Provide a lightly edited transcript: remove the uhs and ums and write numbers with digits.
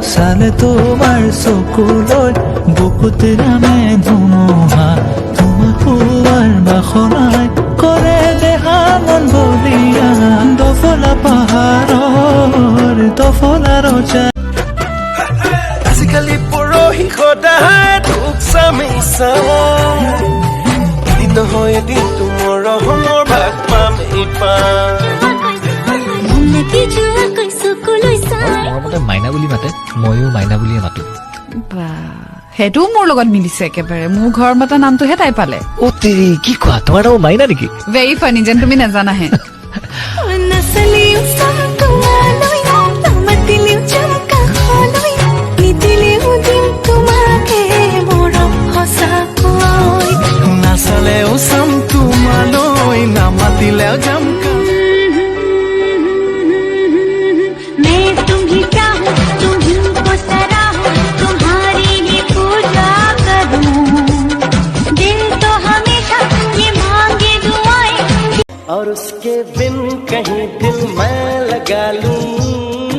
চালে তোমাৰ চকুলৈ বুকুত নামে ধুমুহা তোমাক পোৱাৰ বাসনাই কৰে দেহা মন বলিয়া দফলা পাহাৰৰ দফলা ৰজা আজিকালি পৰহি সদায় তোক চামিছা নহয় এদিন তোমাৰ ৰহমৰ ভাগ পাম মতে মাইনা বুলি মাতে ময়ো মাইনা বুলিয়ে মাতো সেইটোও মোৰ লগত মিলিছে একেবাৰে মোৰ ঘৰ মতা নামটোহে তাই পালে অ তেৰি কি কোৱা তোমাৰ নাম মাইনা নেকি ভেৰি ফানি যেন তুমি নাজানাহে নাচালেও চাম তোমালৈ নামাতিলেও যাম और उसके बिन कहीं दिल मैं लगा लूं